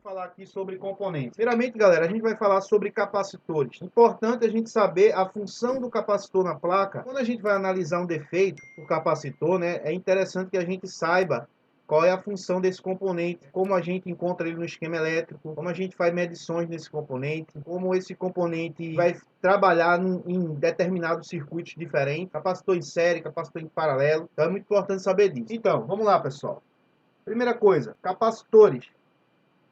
Falar aqui sobre componentes. Primeiramente, galera, a gente vai falar sobre capacitores. Importante a gente saber a função do capacitor na placa. Quando a gente vai analisar um defeito do capacitor, né, é interessante que a gente saiba qual é a função desse componente, como a gente encontra ele no esquema elétrico, como a gente faz medições nesse componente, como esse componente vai trabalhar em determinados circuitos diferentes, capacitor em série, capacitor em paralelo. Então é muito importante saber disso. Então, vamos lá, pessoal. Primeira coisa, capacitores,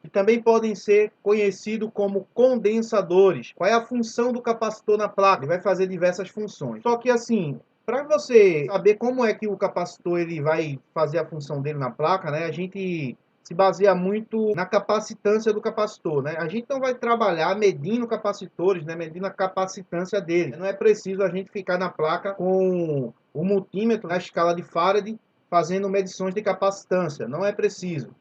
que também podem ser conhecidos como condensadores. Qual é a função do capacitor na placa? Ele vai fazer diversas funções. Só que assim, para você saber como é que o capacitor ele vai fazer a função dele na placa, né? A gente se baseia muito na capacitância do capacitor, né? A gente não vai trabalhar medindo capacitores, né? Medindo a capacitância dele. Não é preciso a gente ficar na placa com o multímetro na escala de Faraday fazendo medições de capacitância. Não é preciso.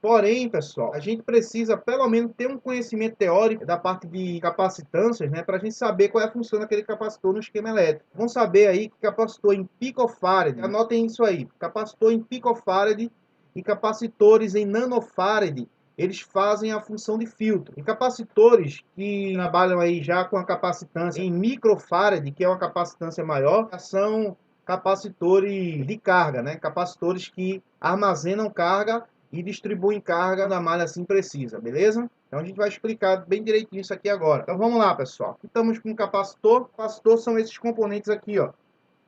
Porém, pessoal, a gente precisa pelo menos ter um conhecimento teórico da parte de capacitâncias, né, para a gente saber qual é a função daquele capacitor no esquema elétrico. Vamos saber aí que capacitor em picofarad, anotem isso aí, capacitor em picofarad e capacitores em nanofarad, eles fazem a função de filtro. E capacitores que trabalham aí já com a capacitância em microfarad, que é uma capacitância maior, são capacitores de carga, né, capacitores que armazenam carga e distribuem carga na malha assim precisa, beleza? Então a gente vai explicar bem direitinho isso aqui agora. Então vamos lá, pessoal. Estamos com capacitor. Capacitor são esses componentes aqui, ó.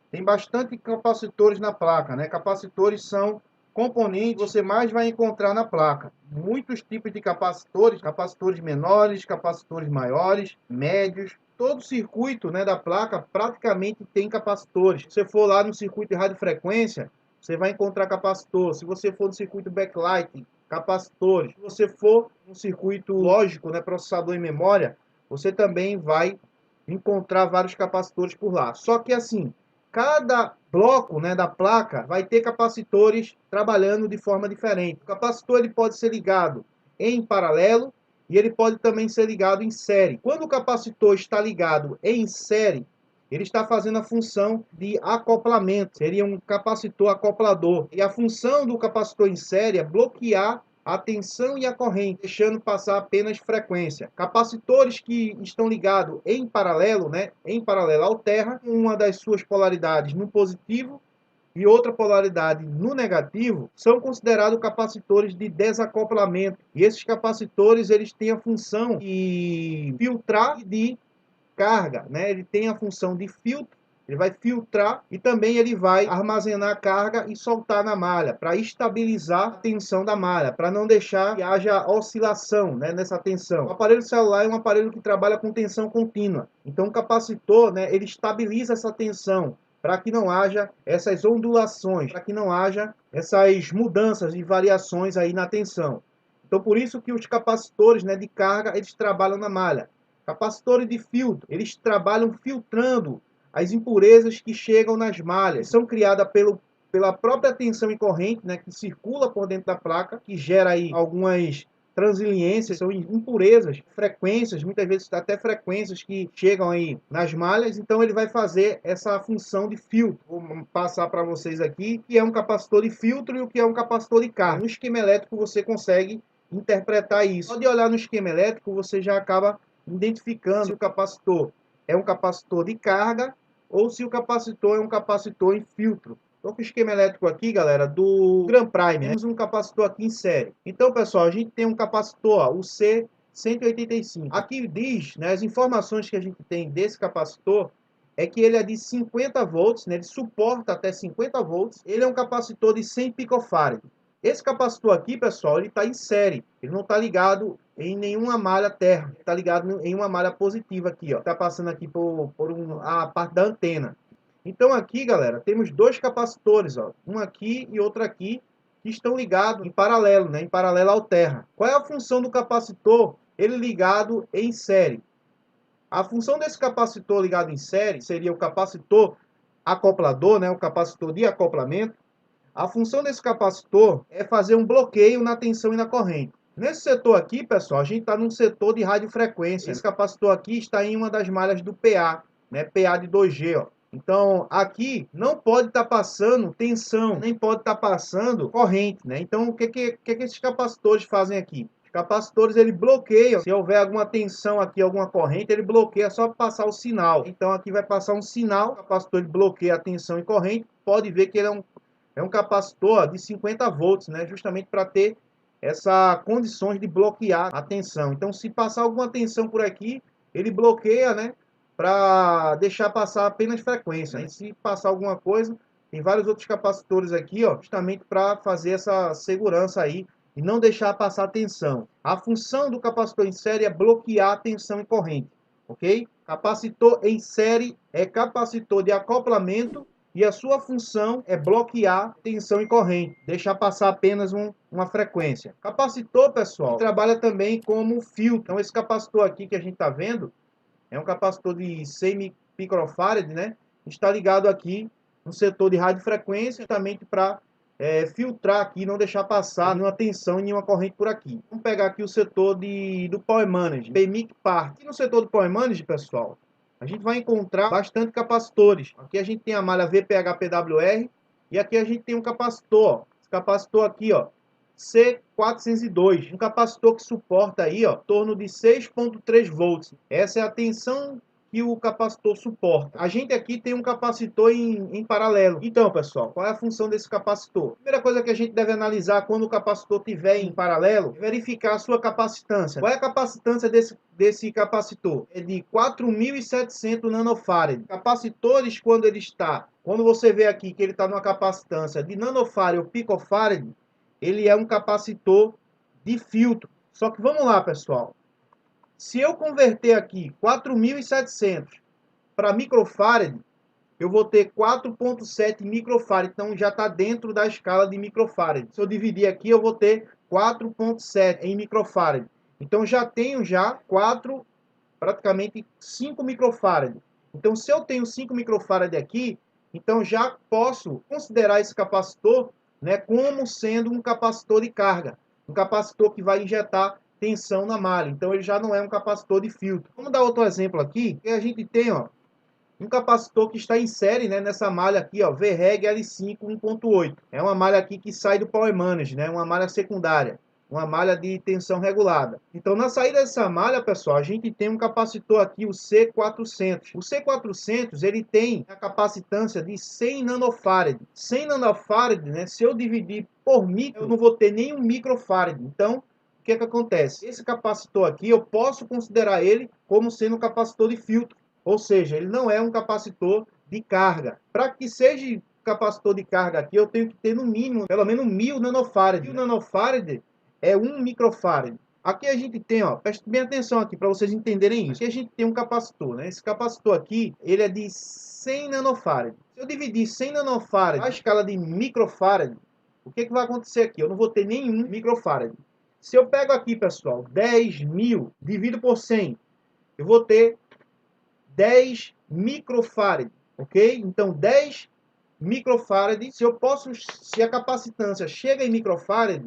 Tem bastante capacitores na placa, né? Capacitores são componentes que você mais vai encontrar na placa. Muitos tipos de capacitores, capacitores menores, capacitores maiores, médios. Todo circuito, né, da placa praticamente tem capacitores. Se você for lá no circuito de radiofrequência, você vai encontrar capacitor. Se você for no circuito backlight, capacitores. Se você for no circuito lógico, né, processador e memória, você também vai encontrar vários capacitores por lá. Só que assim, cada bloco, né, da placa vai ter capacitores trabalhando de forma diferente. O capacitor ele pode ser ligado em paralelo e ele pode também ser ligado em série. Quando o capacitor está ligado em série, ele está fazendo a função de acoplamento, seria um capacitor acoplador. E a função do capacitor em série é bloquear a tensão e a corrente, deixando passar apenas frequência. Capacitores que estão ligados em paralelo, né, em paralelo alterna uma das suas polaridades no positivo e outra polaridade no negativo, são considerados capacitores de desacoplamento. E esses capacitores eles têm a função de filtrar e de carga, né? Ele tem a função de filtro, ele vai filtrar e também ele vai armazenar carga e soltar na malha para estabilizar a tensão da malha, para não deixar que haja oscilação, né, nessa tensão. O aparelho celular é um aparelho que trabalha com tensão contínua. Então o capacitor, né, ele estabiliza essa tensão para que não haja essas ondulações, para que não haja essas mudanças e variações aí na tensão. Então por isso que os capacitores, né, de carga, eles trabalham na malha. Capacitores de filtro, eles trabalham filtrando as impurezas que chegam nas malhas. São criadas pela própria tensão e corrente, né, que circula por dentro da placa, que gera aí algumas transiliências, são impurezas, frequências, muitas vezes até frequências que chegam aí nas malhas. Então ele vai fazer essa função de filtro. Vou passar para vocês aqui o que é um capacitor de filtro e o que é um capacitor de carga. No esquema elétrico você consegue interpretar isso. Só de olhar no esquema elétrico você já acaba identificando se o capacitor é um capacitor de carga ou se o capacitor é um capacitor em filtro. Estou com o esquema elétrico aqui, galera, do Grand Prime. Temos um capacitor aqui em série. Então, pessoal, a gente tem um capacitor, ó, o C185. Aqui diz, né, as informações que a gente tem desse capacitor é que ele é de 50 volts, né, ele suporta até 50 volts. Ele é um capacitor de 100 picofarad. Esse capacitor aqui, pessoal, ele está em série. Ele não está ligado em nenhuma malha térmica. Ele está ligado em uma malha positiva aqui, ó. Está passando aqui por a parte da antena. Então aqui, galera, temos dois capacitores, ó. Um aqui e outro aqui, que estão ligados em paralelo, né? Em paralelo alterna. Qual é a função do capacitor? Ele ligado em série. A função desse capacitor ligado em série seria o capacitor acoplador, né? O capacitor de acoplamento. A função desse capacitor é fazer um bloqueio na tensão e na corrente. Nesse setor aqui, pessoal, a gente está num setor de radiofrequência. Esse capacitor aqui está em uma das malhas do PA, né? PA de 2G, ó. Então, aqui não pode estar passando tensão, nem pode estar passando corrente, né? Então, o que esses capacitores fazem aqui? Os Capacitores, ele bloqueia, se houver alguma tensão aqui, alguma corrente, ele bloqueia só para passar o sinal. Então aqui vai passar um sinal, o capacitor ele bloqueia a tensão e corrente. Pode ver que ele é um capacitor de 50 volts, né? Justamente para ter essa condições de bloquear a tensão. Então se passar alguma tensão por aqui, ele bloqueia, né? Para deixar passar apenas frequência. E se passar alguma coisa, tem vários outros capacitores aqui, ó, justamente para fazer essa segurança aí e não deixar passar tensão. A função do capacitor em série é bloquear a tensão e corrente, ok? Capacitor em série é capacitor de acoplamento e a sua função é bloquear tensão e corrente, deixar passar apenas uma frequência. Capacitor, pessoal, trabalha também como filtro. Então esse capacitor aqui que a gente está vendo é um capacitor de 100 microfarad, né? Está ligado aqui no setor de radiofrequência, justamente para filtrar aqui, não deixar passar nenhuma tensão e nenhuma corrente por aqui. Vamos pegar aqui o setor do Power Manager, PMIC Part. Aqui no setor do Power Manager, pessoal, a gente vai encontrar bastante capacitores. Aqui a gente tem a malha VPH-PWR e aqui a gente tem um capacitor, ó. Esse capacitor aqui, ó, C402, um capacitor que suporta aí, ó, em torno de 6.3 volts. Essa é a tensão que o capacitor suporta. A gente aqui tem um capacitor em paralelo. Então, pessoal, qual é a função desse capacitor? Primeira coisa que a gente deve analisar quando o capacitor estiver em paralelo, é verificar a sua capacitância. Qual é a capacitância desse capacitor? É de 4.700 nanofarad. Capacitores, quando você vê aqui que ele está numa capacitância de nanofarad ou picofarad, ele é um capacitor de filtro. Só que vamos lá, pessoal. Se eu converter aqui 4.700 para microfarad, eu vou ter 4.7 microfarad. Então já está dentro da escala de microfarad. Se eu dividir aqui, eu vou ter 4.7 em microfarad. Então já tenho praticamente 5 microfarad. Então se eu tenho 5 microfarad aqui, então já posso considerar esse capacitor, né, como sendo um capacitor de carga. Um capacitor que vai injetar tensão na malha. Então ele já não é um capacitor de filtro. Vamos dar outro exemplo aqui, que a gente tem, ó, um capacitor que está em série, né, nessa malha aqui, ó, VREG L5 1.8. É uma malha aqui que sai do Power Manager, né, uma malha secundária, uma malha de tensão regulada. Então na saída dessa malha, pessoal, a gente tem um capacitor aqui, o C400. O C400, ele tem a capacitância de 100 nanofarad. 100 nanofarad, né, se eu dividir por micro, eu não vou ter nenhum microfarad. Então o que é que acontece? Esse capacitor aqui, eu posso considerar ele como sendo um capacitor de filtro. Ou seja, ele não é um capacitor de carga. Para que seja capacitor de carga aqui, eu tenho que ter no mínimo, pelo menos 1.000 nanofarad. 1.000 nanofarad é 1 microfarad. Aqui a gente tem, ó, preste bem atenção aqui para vocês entenderem isso. Aqui a gente tem um capacitor, né? Esse capacitor aqui, ele é de 100 nanofarad. Se eu dividir 100 nanofarad a escala de microfarad, o que vai acontecer aqui? Eu não vou ter nenhum microfarad. Se eu pego aqui, pessoal, 10.000, divido por 100, eu vou ter 10 microfarad, ok? Então, 10 microfarad, se a capacitância chega em microfarad,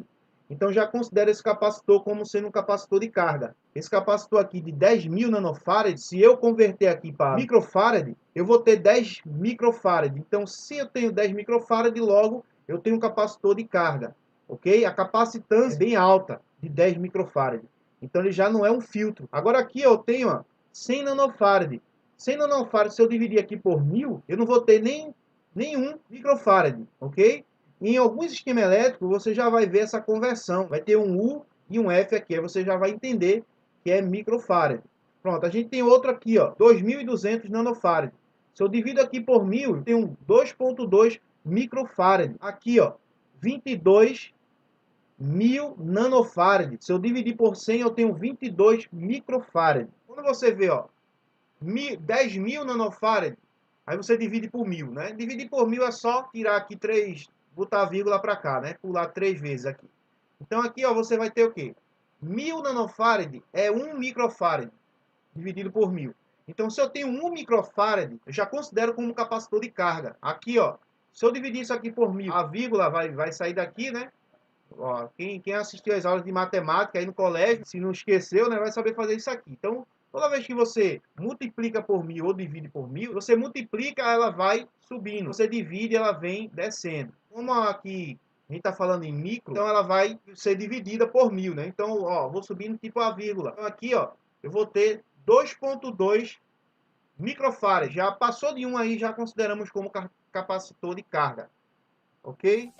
então já considero esse capacitor como sendo um capacitor de carga. Esse capacitor aqui de 10.000 nanofarad, se eu converter aqui para microfarad, eu vou ter 10 microfarad. Então, se eu tenho 10 microfarad, logo eu tenho um capacitor de carga, ok? A capacitância é bem alta, de 10 microfarad. Então, ele já não é um filtro. Agora aqui eu tenho, ó, 100 nanofarad. 100 nanofarad, se eu dividir aqui por 1.000, eu não vou ter nenhum microfarad, ok? Em alguns esquemas elétricos, você já vai ver essa conversão. Vai ter um U e um F aqui. Aí você já vai entender que é microfarad. Pronto, a gente tem outro aqui, ó, 2.200 nanofarad. Se eu divido aqui por 1.000, eu tenho 2.2 microfarad. Aqui, ó, 22.000 nanofarad. Se eu dividir por 100, eu tenho 22 microfarad. Quando você vê, ó, 10.000 nanofarad, aí você divide por 1.000, né? Dividir por 1.000 é só tirar aqui 3, botar a vírgula para cá, né? Pular 3 vezes aqui. Então aqui, ó, você vai ter o quê? 1.000 nanofarad é 1 microfarad dividido por 1.000. Então se eu tenho 1 microfarad, eu já considero como um capacitor de carga. Aqui, ó, se eu dividir isso aqui por 1.000, a vírgula vai sair daqui, né? Ó, quem assistiu às aulas de matemática aí no colégio, se não esqueceu, né, vai saber fazer isso aqui. Então, toda vez que você multiplica por 1.000 ou divide por 1.000, você multiplica, ela vai subindo. Você divide, ela vem descendo. Como aqui a gente está falando em micro, então ela vai ser dividida por 1000, né? Então, ó, vou subindo tipo a vírgula. Então aqui, ó, eu vou ter 2,2 microfarads. Já passou de 1 aí, já consideramos como capacitor de carga, ok?